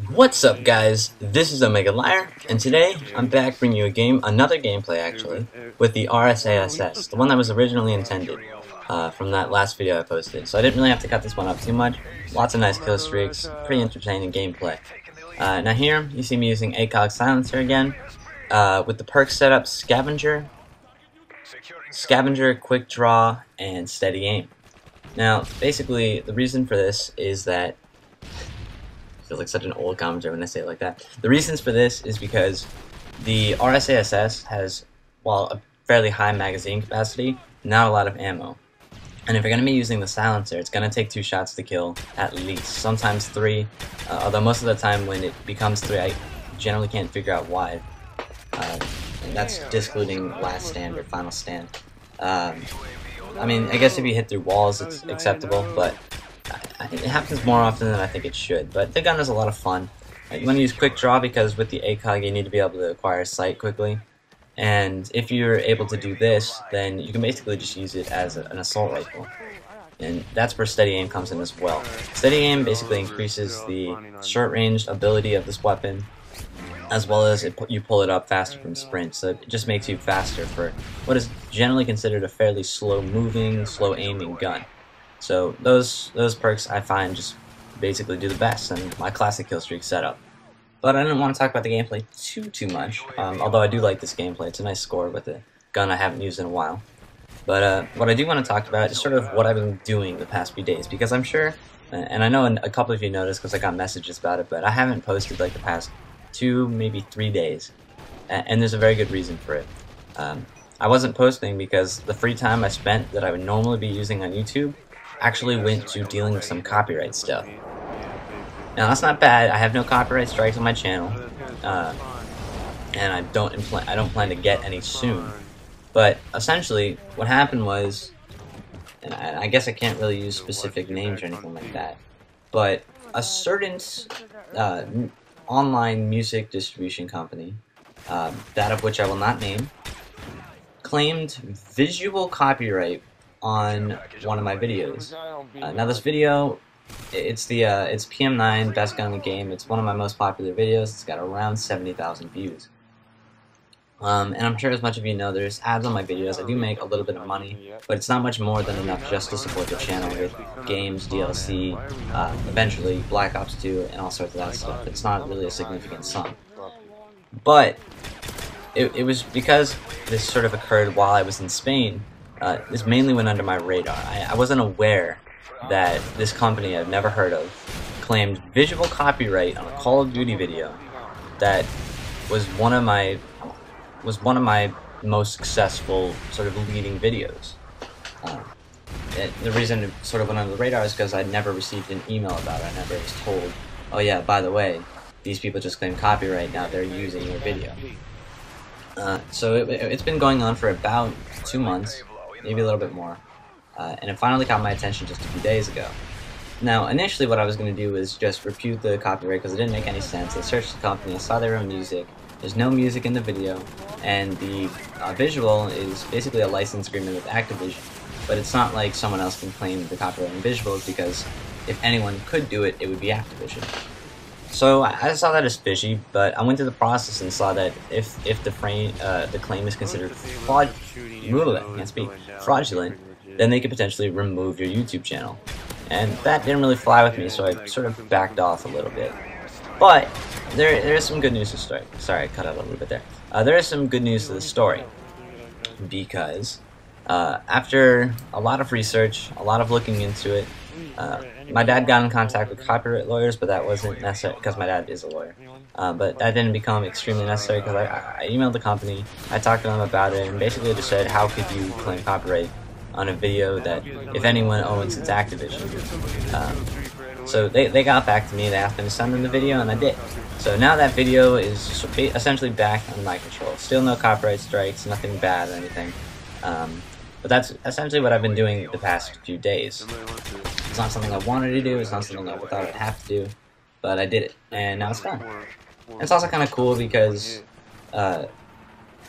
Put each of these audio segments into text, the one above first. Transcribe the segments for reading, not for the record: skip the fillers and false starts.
What's up, guys? This is OmegaLiar, and today I'm back bringing you another gameplay actually, with the RSASS, the one that was originally intended from that last video I posted. So I didn't really have to cut this one up too much. Lots of nice kill streaks, pretty entertaining gameplay. Now here, you see me using ACOG Silencer again, with the perks set up Scavenger, Quick Draw, and Steady Aim. Now, basically, the reason for this is that I feel like such an old commentary when I say it like that. The reasons for this is because the RSASS has, while a fairly high magazine capacity, not a lot of ammo. And if you're going to be using the silencer, it's going to take 2 shots to kill, at least. Sometimes 3, although most of the time when it becomes 3, I generally can't figure out why. And that's discluding last stand or final stand. I mean, I guess if you hit through walls, it's acceptable, but it happens more often than I think it should. But the gun is a lot of fun. You want to use Quick Draw because with the ACOG you need to be able to acquire sight quickly. And if you're able to do this, then you can basically just use it as an assault rifle. And that's where Steady Aim comes in as well. Steady Aim basically increases the short-range ability of this weapon, as well as you pull it up faster from sprint, so it just makes you faster for what is generally considered a fairly slow-moving, slow-aiming gun. So those perks I find just basically do the best, and my classic kill streak setup. But I didn't want to talk about the gameplay too much, although I do like this gameplay. It's a nice score with a gun I haven't used in a while. But what I do want to talk about is sort of what I've been doing the past few days, because I'm sure, and I know a couple of you noticed because I got messages about it, but I haven't posted like the past 2, maybe 3 days, and there's a very good reason for it. I wasn't posting because the free time I spent that I would normally be using on YouTube actually went to dealing with some copyright stuff. Now that's not bad. I have no copyright strikes on my channel, and I don't plan to get any soon. But essentially, what happened was, and I guess I can't really use specific names or anything like that, but a certain online music distribution company, that of which I will not name, claimed visual copyright on one of my videos. Now this video, it's PM9, best gun in the game. It's one of my most popular videos. It's got around 70,000 views. And I'm sure as much of you know, there's ads on my videos. I do make a little bit of money, but it's not much more than enough just to support the channel with games, DLC, eventually Black Ops 2, and all sorts of that stuff. It's not really a significant sum. But it was because this sort of occurred while I was in Spain. This mainly went under my radar. I wasn't aware that this company I've never heard of claimed visual copyright on a Call of Duty video that was one of my most successful sort of leading videos. The reason it sort of went under the radar is because I'd never received an email about it. I never was told, oh yeah, by the way, these people just claimed copyright, now they're using your video. So it's been going on for about 2 months, maybe a little bit more, and it finally caught my attention just a few days ago. Now, initially what I was going to do was just refute the copyright because it didn't make any sense. I searched the company, I saw their own music, there's no music in the video, and the visual is basically a license agreement with Activision, but it's not like someone else can claim the copyright on visuals, because if anyone could do it, it would be Activision. So I saw that as fishy, but I went through the process and saw that if the claim is considered fraudulent, then they could potentially remove your YouTube channel. And that didn't really fly with me, so I sort of backed off a little bit. But there is some good news to the story. Sorry, I cut out a little bit there. There is some good news to the story, because after a lot of research, a lot of looking into it, my dad got in contact with copyright lawyers, but that wasn't necessary because my dad is a lawyer. But that didn't become extremely necessary because I emailed the company, I talked to them about it, and basically just said, how could you claim copyright on a video that, if anyone owns, it's Activision? So they got back to me, they asked me to send them the video, and I did. So now that video is essentially back under my control. Still no copyright strikes, nothing bad or anything. But that's essentially what I've been doing the past few days. It's not something I wanted to do, it's not something I thought I'd have to do, but I did it, and now it's done. And it's also kind of cool because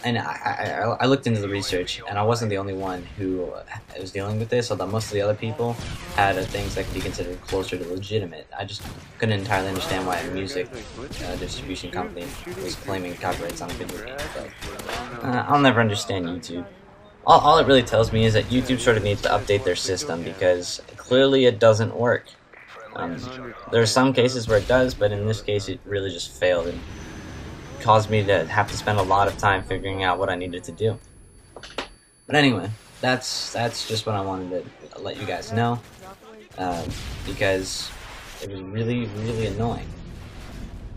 and I looked into the research, and I wasn't the only one who was dealing with this, although most of the other people had things that could be considered closer to legitimate. I just couldn't entirely understand why a music distribution company was claiming copyrights on a video game, but I'll never understand YouTube. All it really tells me is that YouTube sort of needs to update their system, because clearly it doesn't work. There are some cases where it does, but in this case it really just failed, and caused me to have to spend a lot of time figuring out what I needed to do. But anyway, that's just what I wanted to let you guys know, because it was really, really annoying.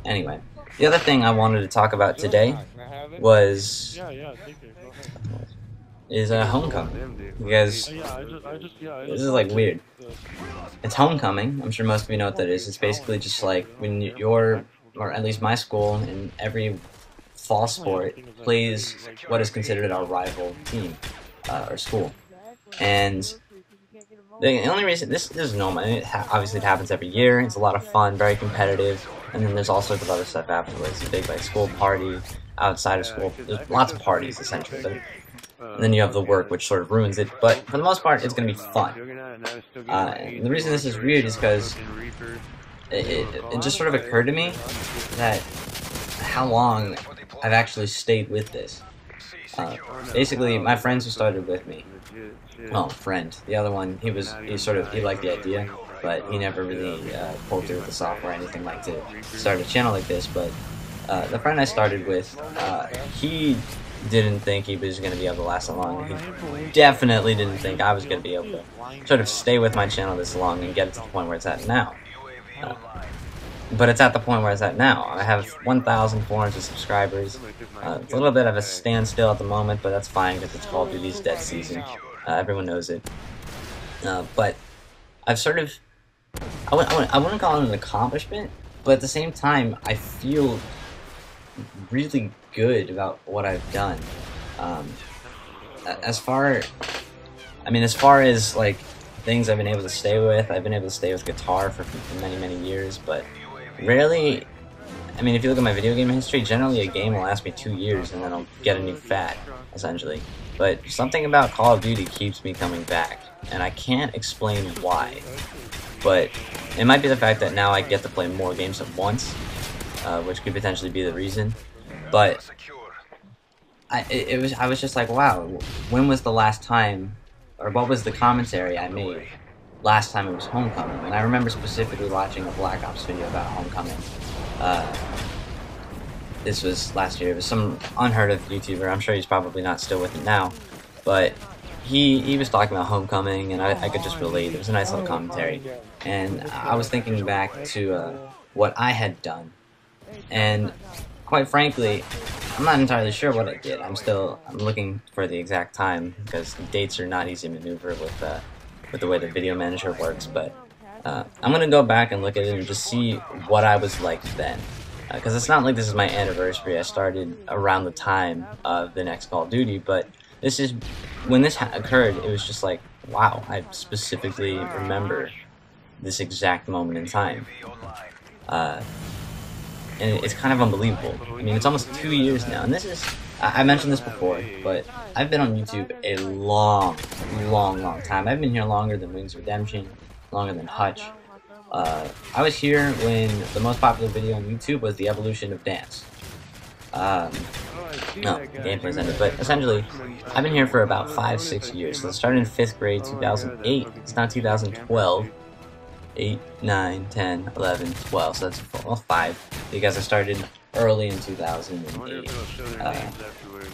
Anyway, the other thing I wanted to talk about today was homecoming, because this is like weird. It's homecoming. I'm sure most of you know what that is. It's basically just like when you're, or at least my school, in every fall sport plays what is considered our rival team or school. And the only reason this is normal. Obviously, it happens every year. It's a lot of fun, very competitive, and then there's all sorts of other stuff afterwards. A big like school party, outside of school. There's lots of parties essentially. But and then you have the work, which sort of ruins it. But for the most part, it's going to be fun. And the reason this is weird is because it just sort of occurred to me that how long I've actually stayed with this. Basically, my friends who started with me, well, friend, the other one, he liked the idea, but he never really pulled through with the software or anything like to start a channel like this. But the friend I started with, he didn't think he was going to be able to last that long. He definitely didn't think I was going to be able to sort of stay with my channel this long and get it to the point where it's at now. But it's at the point where it's at now. I have 1,400 subscribers. It's a little bit of a standstill at the moment, but that's fine because it's Call of Duty's dead season. Everyone knows it. But I've sort of... I wouldn't call it an accomplishment, but at the same time, I feel really good about what I've done. As far as like things I've been able to stay with, I've been able to stay with guitar for many, many years, but rarely, I mean, if you look at my video game history, generally a game will last me 2 years and then I'll get a new fad, essentially. But something about Call of Duty keeps me coming back, and I can't explain why. But it might be the fact that now I get to play more games at once, which could potentially be the reason. But I was just like, wow, when was the last time, or what was the commentary I made last time it was homecoming? And I remember specifically watching a Black Ops video about homecoming. This was last year. It was some unheard of YouTuber. I'm sure he's probably not still with it now, but he was talking about homecoming, and I could just relate. It was a nice little commentary, and I was thinking back to what I had done, and quite frankly, I'm not entirely sure what I did. I'm looking for the exact time, because the dates are not easy to maneuver with the way the video manager works, but I'm going to go back and look at it and just see what I was like then. Because it's not like this is my anniversary. I started around the time of the next Call of Duty, but this is, when this occurred, it was just like, wow, I specifically remember this exact moment in time. And it's kind of unbelievable. I mean, it's almost 2 years now, and this is, I mentioned this before, but I've been on YouTube a long time. I've been here longer than Wings Redemption, longer than Hutch. I was here when the most popular video on YouTube was the evolution of dance. No, the gameplay's ended, but essentially, I've been here for about 5-6 years. So it started in 5th grade, 2008. It's now 2012. 8, 9, 10, 11, 12, so that's 5, because I started early in 2008,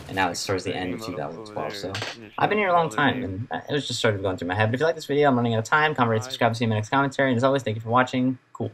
and now it's towards the end of 2012, so I've been here a long time, and it was just sort of going through my head. But if you like this video, I'm running out of time. Comment, rate, subscribe, see you in my next commentary, and as always, thank you for watching. Cool.